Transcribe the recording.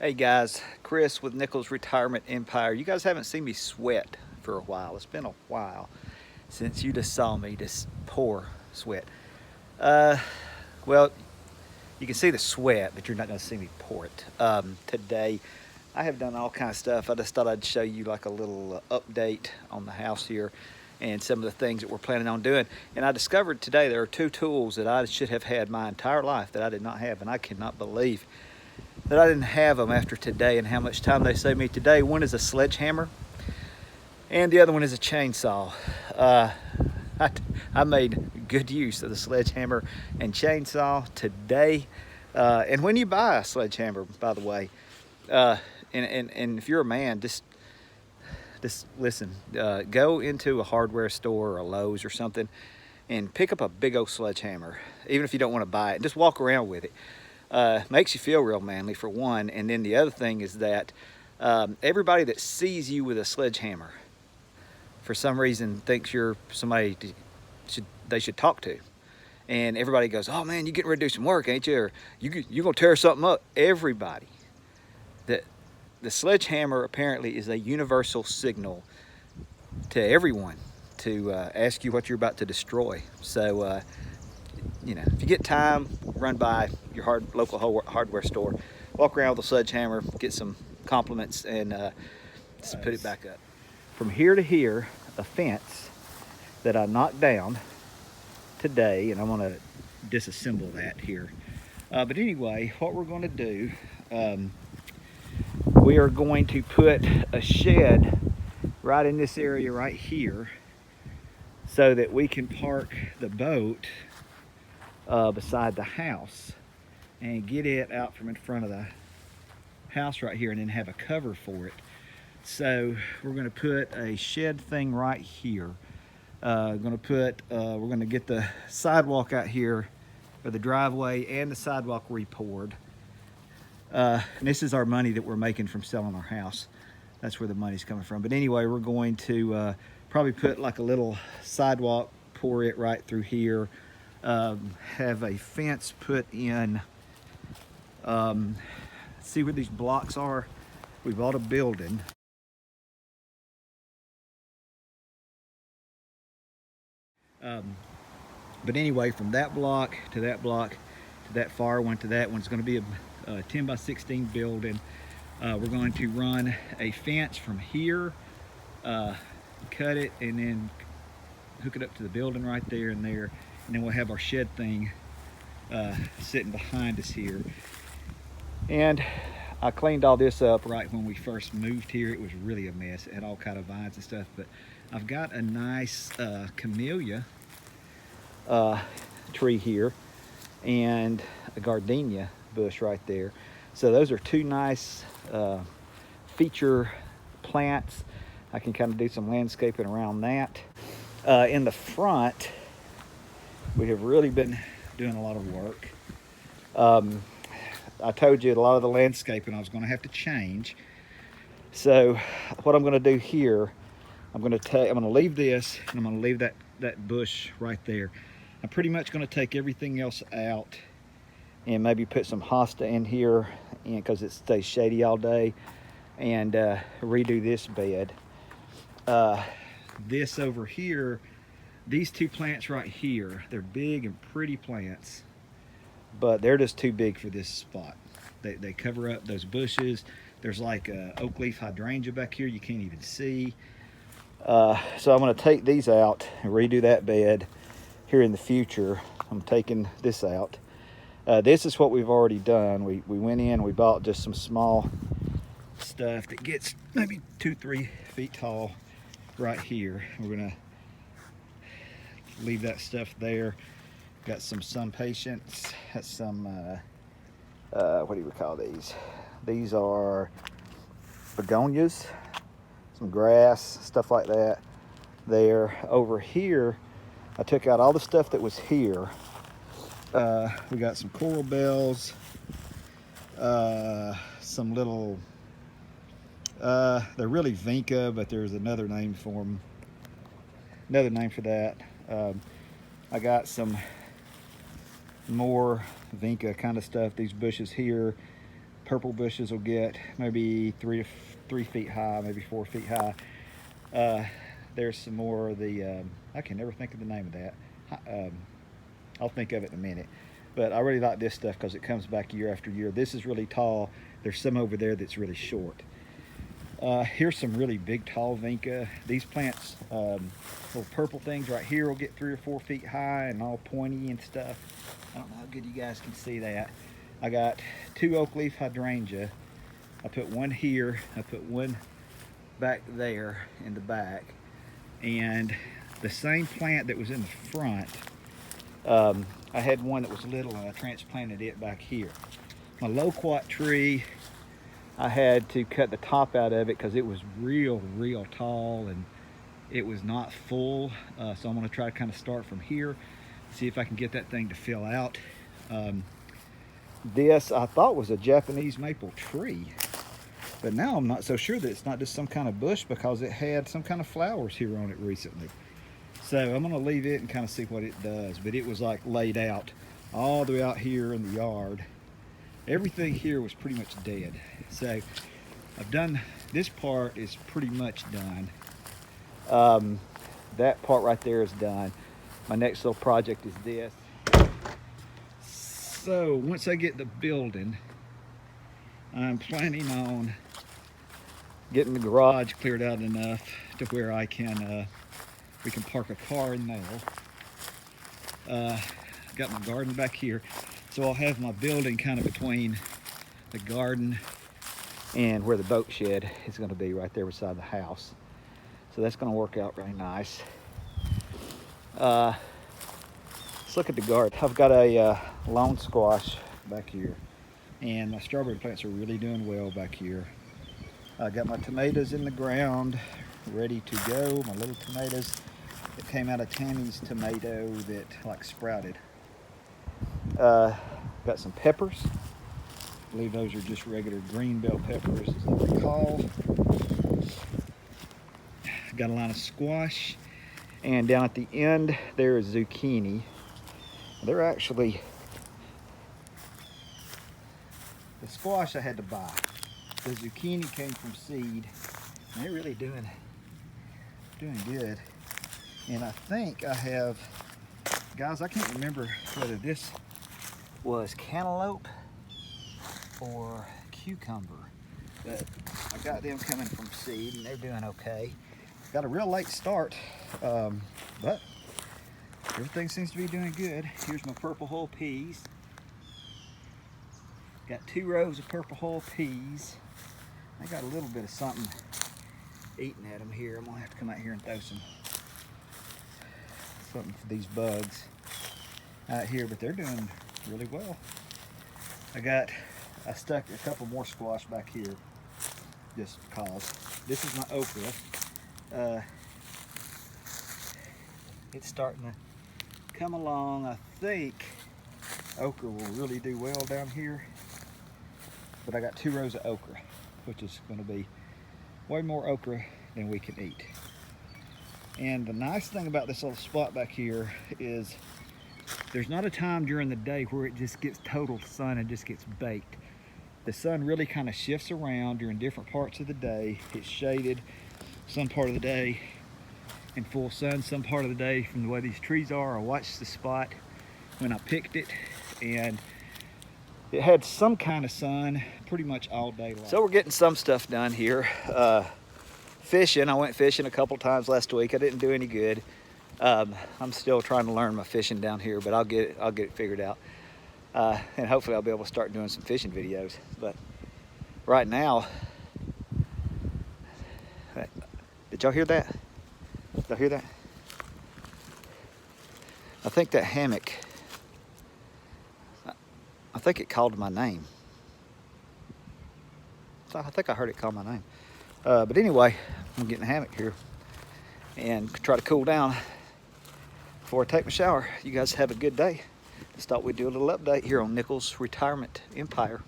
Hey guys, Chris with Nichols Retirement Empire. You guys haven't seen me sweat for a while. It's been a while since you just saw me just pour sweat. Uh, well, you can see the sweat, but you're not going to see me pour it. Today, I have done all kind of stuff. I just thought I'd show you like a little update on the house here and some of the things that we're planning on doing. And I discovered today there are two tools that I should have had my entire life that I did not have, and I cannot believe that I didn't have them after today and how much time they saved me today. One is a sledgehammer and the other one is a chainsaw. Uh, I made good use of the sledgehammer and chainsaw today. And when you buy a sledgehammer, by the way, uh, and if you're a man, just listen. Go into a hardware store or a Lowe's or something and pick up a big old sledgehammer, even if you don't want to buy it. And just walk around with it. Makes you feel real manly, for one. And then the other thing is that everybody that sees you with a sledgehammer for some reason thinks you're somebody they should talk to. And everybody goes, "Oh man, you getting ready to do some work, ain't you? Or you gonna tear something up?" Everybody. The sledgehammer apparently is a universal signal to everyone to ask you what you're about to destroy. So if you get time, run by your local hardware store, walk around with a sledgehammer, get some compliments, and just put it back up. From here to here, a fence that I knocked down today, and I'm going to disassemble that here. But anyway, what we're going to do, we are going to put a shed right in this area right here so that we can park the boat beside the house and get it out from in front of the house right here, and then have a cover for it. So we're going to put a shed thing right here. We're going to get the sidewalk out here, or the driveway and the sidewalk re-poured. And this is our money that we're making from selling our house. That's where the money's coming from. But anyway, we're going to probably put like a little sidewalk, pour it right through here. Have a fence put in. See where these blocks are? We bought a building. But anyway, from that block to that block to that far one to that one, it's going to be a 10 by 16 building. We're going to run a fence from here, cut it, and then hook it up to the building right there and there. And then we'll have our shed thing sitting behind us here. And I cleaned all this up right when we first moved here. It was really a mess. It had all kind of vines and stuff, but I've got a nice camellia tree here and a gardenia bush right there. So those are two nice feature plants. I can kind of do some landscaping around that. In the front, we have really been doing a lot of work. I told you a lot of the landscaping I was going to have to change. So what I'm going to do here, I'm going to leave this, and I'm going to leave that bush right there. I'm pretty much going to take everything else out and maybe put some hosta in here, because it stays shady all day, and redo this bed. This over here, these two plants right here, they're big and pretty plants, but they're just too big for this spot. They cover up those bushes. There's like a oak leaf hydrangea back here you can't even see. So I'm going to take these out and redo that bed here in the future. I'm taking this out. This is what we've already done. We went in, we bought just some small stuff that gets maybe 2-3 feet tall right here. We're going to leave that stuff there. Got some sun patience, some what do we call these? These are begonias, some grass, stuff like that there. Over here, I took out all the stuff that was here. We got some coral bells, some little, they're really vinca, but there's another name for them, another name for that. I got some more vinca kind of stuff. These bushes here, purple bushes will get maybe 3 feet high, maybe 4 feet high. There's some more of the, I can never think of the name of that. I'll think of it in a minute. But I really like this stuff because it comes back year after year. This is really tall. There's some over there that's really short. Here's some really big, tall vinca. These plants, little purple things right here will get 3 or 4 feet high and all pointy and stuff. I don't know how good you guys can see that. I got 2 oak leaf hydrangea. I put one here. I put one back there in the back. And the same plant that was in the front, I had one that was little and I transplanted it back here. My loquat tree, I had to cut the top out of it because it was real tall and it was not full. So I'm going to try to kind of start from here, see if I can get that thing to fill out. This I thought was a Japanese maple tree, but now I'm not so sure that it's not just some kind of bush because it had some kind of flowers here on it recently. So I'm going to leave it and kind of see what it does. But it was like laid out all the way out here in the yard. Everything here was pretty much dead. So I've done, this part is pretty much done. That part right there is done. My next little project is this. So once I get the building, I'm planning on getting the garage cleared out enough to where I can, we can park a car in there. Got my garden back here. So I'll have my building kind of between the garden and where the boat shed is going to be, right there beside the house. So that's going to work out really nice. Let's look at the garden. I've got a lawn squash back here, and my strawberry plants are really doing well back here. I got my tomatoes in the ground, ready to go. My little tomatoes that came out of Tammy's tomato that like sprouted. Got some peppers. I believe those are just regular green bell peppers, as they call. Got a line of squash, and down at the end there is zucchini. They're actually, the squash I had to buy. The zucchini came from seed, and they're really doing good. And I think I have, guys, I can't remember whether this was cantaloupe or cucumber, but I got them coming from seed and they're doing okay. Got a real late start, but everything seems to be doing good. Here's my purple hull peas. Got 2 rows of purple hull peas. I got a little bit of something eating at them here. I'm gonna have to come out here and throw something for these bugs out here, but they're doing really well. I stuck a couple more squash back here just because. This is my okra. It's starting to come along. I think okra will really do well down here, but I got 2 rows of okra, which is going to be way more okra than we can eat. And the nice thing about this little spot back here is there's not a time during the day where it just gets total sun and just gets baked. The sun really kind of shifts around during different parts of the day. It's shaded some part of the day in full sun, some part of the day from the way these trees are. I watched the spot when I picked it, and it had some kind of sun pretty much all day long. So we're getting some stuff done here. Fishing, I went fishing a couple times last week. I didn't do any good. I'm still trying to learn my fishing down here, but I'll get it figured out. And hopefully I'll be able to start doing some fishing videos. But right now, did y'all hear that? Did y'all hear that? I think that hammock, I think it called my name. I think I heard it call my name. But anyway, I'm getting a hammock here and try to cool down before I take my shower. You guys have a good day. Just thought we'd do a little update here on Nichols Retirement Empire.